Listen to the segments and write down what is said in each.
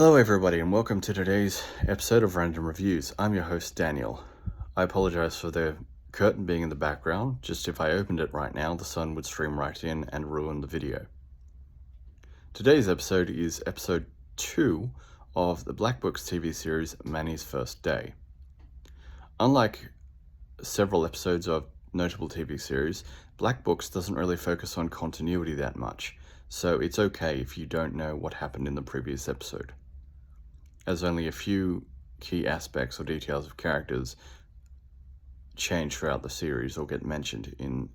Hello everybody and welcome to today's episode of Random Reviews. I'm your host Daniel. I apologize for the curtain being in the background. Just if I opened it right now, the sun would stream right in and ruin the video. Today's episode is episode 2 of the Black Books TV series Manny's First Day. Unlike several episodes of notable TV series, Black Books doesn't really focus on continuity that much, so it's okay if you don't know what happened in the previous episode, as only a few key aspects or details of characters change throughout the series or get mentioned in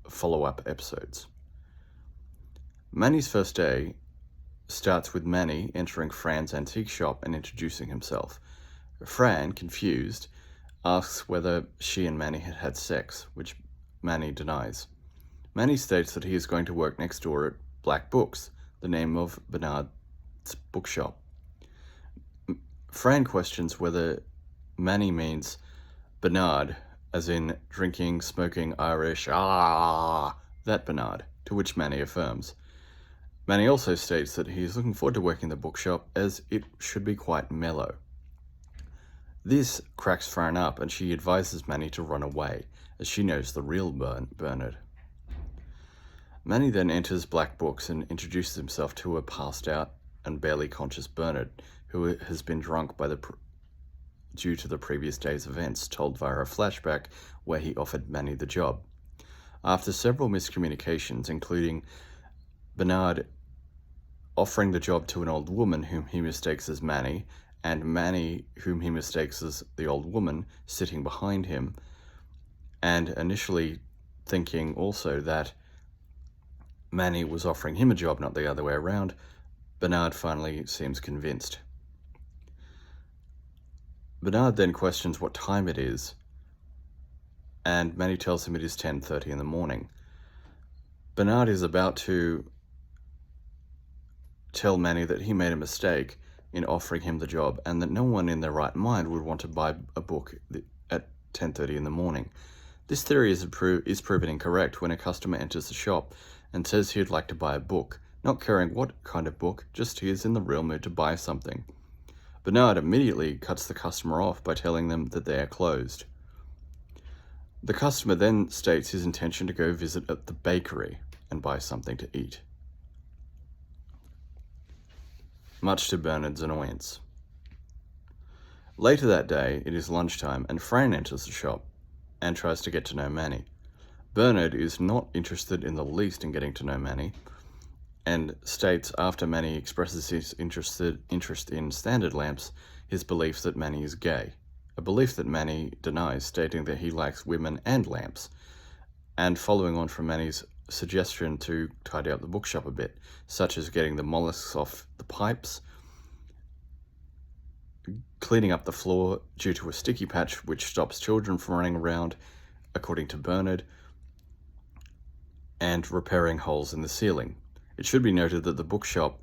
follow-up episodes. Manny's First Day starts with Manny entering Fran's antique shop and introducing himself. Fran, confused, asks whether she and Manny had had sex, which Manny denies. Manny states that he is going to work next door at Black Books, the name of Bernard's bookshop. Fran questions whether Manny means Bernard, as in drinking, smoking, Irish, that Bernard, to which Manny affirms. Manny also states that he is looking forward to working the bookshop as it should be quite mellow. This cracks Fran up and she advises Manny to run away, as she knows the real Bernard. Manny then enters Black Books and introduces himself to a passed out and barely conscious Bernard, who has been drunk due to the previous day's events, told via a flashback where he offered Manny the job. After several miscommunications, including Bernard offering the job to an old woman whom he mistakes as Manny, and Manny, whom he mistakes as the old woman, sitting behind him, and initially thinking also that Manny was offering him a job, not the other way around, Bernard finally seems convinced. Bernard then questions what time it is, and Manny tells him it is 10:30 in the morning. Bernard is about to tell Manny that he made a mistake in offering him the job and that no one in their right mind would want to buy a book at 10:30 in the morning. This theory is proven incorrect when a customer enters the shop and says he'd like to buy a book, not caring what kind of book, just he is in the real mood to buy something. Bernard immediately cuts the customer off by telling them that they are closed. The customer then states his intention to go visit at the bakery and buy something to eat, much to Bernard's annoyance. Later that day, it is lunchtime, and Fran enters the shop and tries to get to know Manny. Bernard is not interested in the least in getting to know Manny, and states after Manny expresses his interest in standard lamps, his belief that Manny is gay, a belief that Manny denies, stating that he likes women and lamps, and following on from Manny's suggestion to tidy up the bookshop a bit, such as getting the mollusks off the pipes, cleaning up the floor due to a sticky patch which stops children from running around, according to Bernard, and repairing holes in the ceiling. It should be noted that the bookshop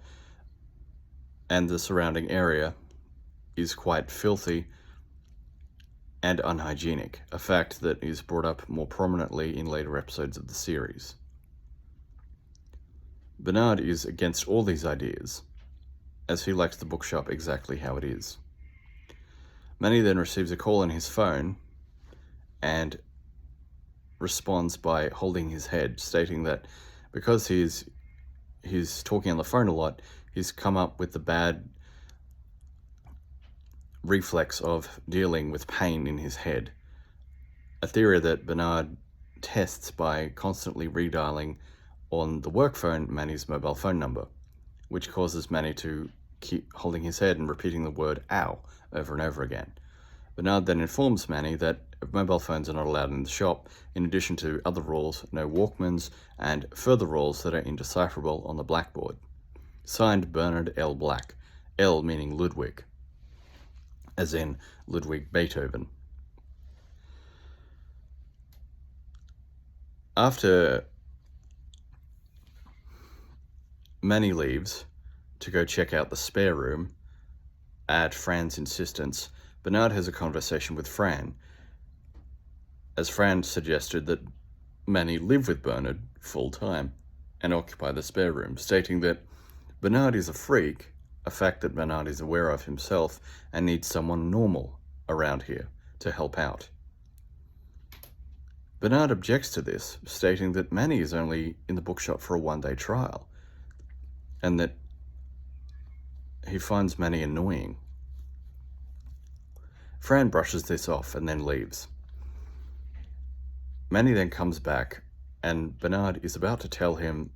and the surrounding area is quite filthy and unhygienic, a fact that is brought up more prominently in later episodes of the series. Bernard is against all these ideas, as he likes the bookshop exactly how it is. Manny then receives a call on his phone and responds by holding his head, stating that because he's talking on the phone a lot, he's come up with the bad reflex of dealing with pain in his head, a theory that Bernard tests by constantly redialing on the work phone Manny's mobile phone number, which causes Manny to keep holding his head and repeating the word ow over and over again. Bernard then informs Manny that mobile phones are not allowed in the shop, in addition to other rules, no Walkmans, and further rules that are indecipherable on the blackboard. Signed, Bernard L. Black, L meaning Ludwig, as in Ludwig Beethoven. After Manny leaves to go check out the spare room at Fran's insistence, Bernard has a conversation with Fran, as Fran suggested that Manny live with Bernard full-time and occupy the spare room, stating that Bernard is a freak, a fact that Bernard is aware of himself and needs someone normal around here to help out. Bernard objects to this, stating that Manny is only in the bookshop for a one-day trial, and that he finds Manny annoying. Fran brushes this off and then leaves. Manny then comes back, and Bernard is about to tell him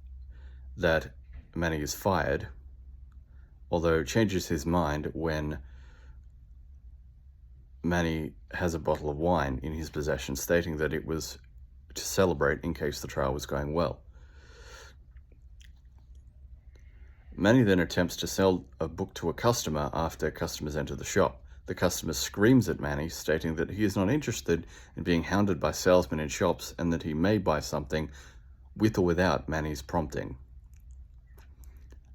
that Manny is fired, although changes his mind when Manny has a bottle of wine in his possession, stating that it was to celebrate in case the trial was going well. Manny then attempts to sell a book to a customer after customers enter the shop. The customer screams at Manny, stating that he is not interested in being hounded by salesmen in shops and that he may buy something with or without Manny's prompting.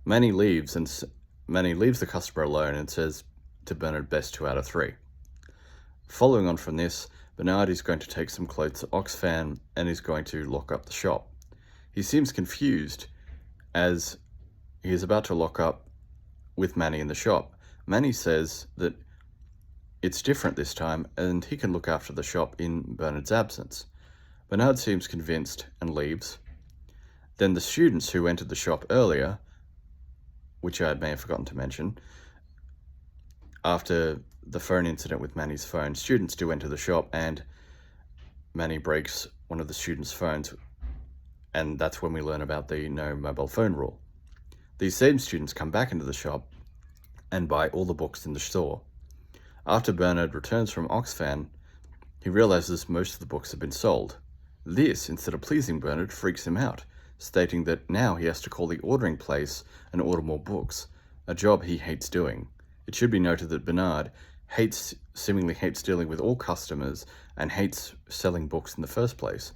Manny leaves the customer alone and says to Bernard, best 2 out of 3. Following on from this, Bernard is going to take some clothes to Oxfam and is going to lock up the shop. He seems confused as he is about to lock up with Manny in the shop. Manny says that it's different this time and he can look after the shop in Bernard's absence. Bernard seems convinced and leaves. Then the students who entered the shop earlier, which I may have forgotten to mention, after the phone incident with Manny's phone, students do enter the shop and Manny breaks one of the students' phones, and that's when we learn about the no mobile phone rule. These same students come back into the shop and buy all the books in the store. After Bernard returns from Oxfam, he realizes most of the books have been sold. This, instead of pleasing Bernard, freaks him out, stating that now he has to call the ordering place and order more books, a job he hates doing. It should be noted that Bernard seemingly hates dealing with all customers and hates selling books in the first place,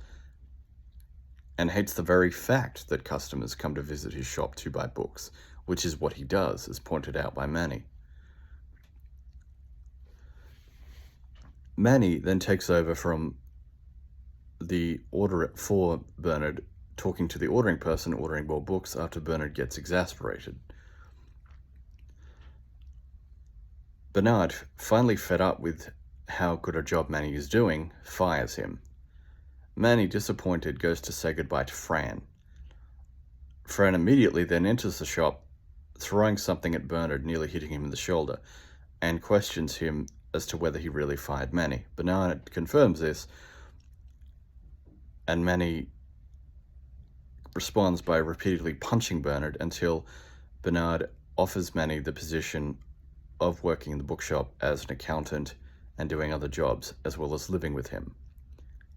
and hates the very fact that customers come to visit his shop to buy books, which is what he does, as pointed out by Manny. Manny then takes over from the order for Bernard, talking to the ordering person, ordering more books after Bernard gets exasperated. Bernard, finally fed up with how good a job Manny is doing, fires him. Manny, disappointed, goes to say goodbye to Fran. Fran immediately then enters the shop, throwing something at Bernard, nearly hitting him in the shoulder, and questions him as to whether he really fired Manny. Bernard confirms this, and Manny responds by repeatedly punching Bernard until Bernard offers Manny the position of working in the bookshop as an accountant and doing other jobs, as well as living with him,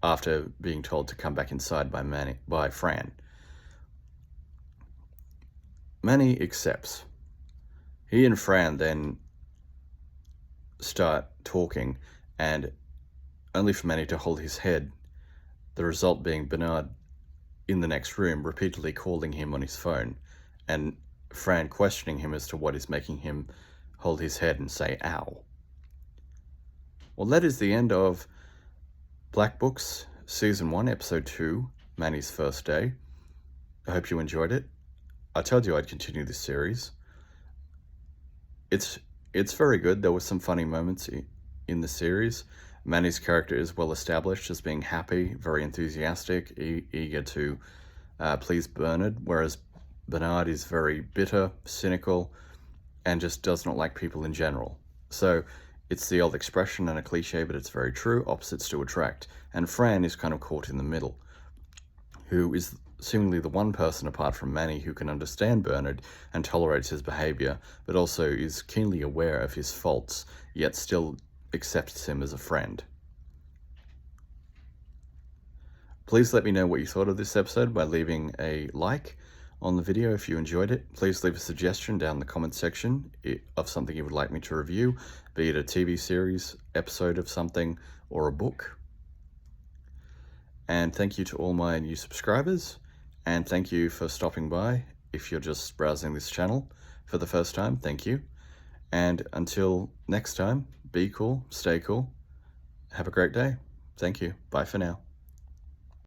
after being told to come back inside by Fran. Manny accepts. He and Fran then start talking, and only for Manny to hold his head, the result being Bernard in the next room repeatedly calling him on his phone, and Fran questioning him as to what is making him hold his head and say, ow. Well, that is the end of Black Books, Season 1, Episode 2, Manny's First Day. I hope you enjoyed it. I told you I'd continue this series. It's very good. There were some funny moments in the series. Manny's character is well established as being happy, very enthusiastic, eager to please Bernard, whereas Bernard is very bitter, cynical, and just does not like people in general. So it's the old expression and a cliche, but it's very true, opposites do attract. And Fran is kind of caught in the middle, who is seemingly the one person apart from Manny who can understand Bernard and tolerates his behavior, but also is keenly aware of his faults, yet still accepts him as a friend. Please let me know what you thought of this episode by leaving a like on the video if you enjoyed it. Please leave a suggestion down in the comment section of something you would like me to review, be it a TV series, episode of something, or a book. And thank you to all my new subscribers, and thank you for stopping by. If you're just browsing this channel for the first time, thank you. And until next time, be cool, stay cool, have a great day. Thank you. Bye for now.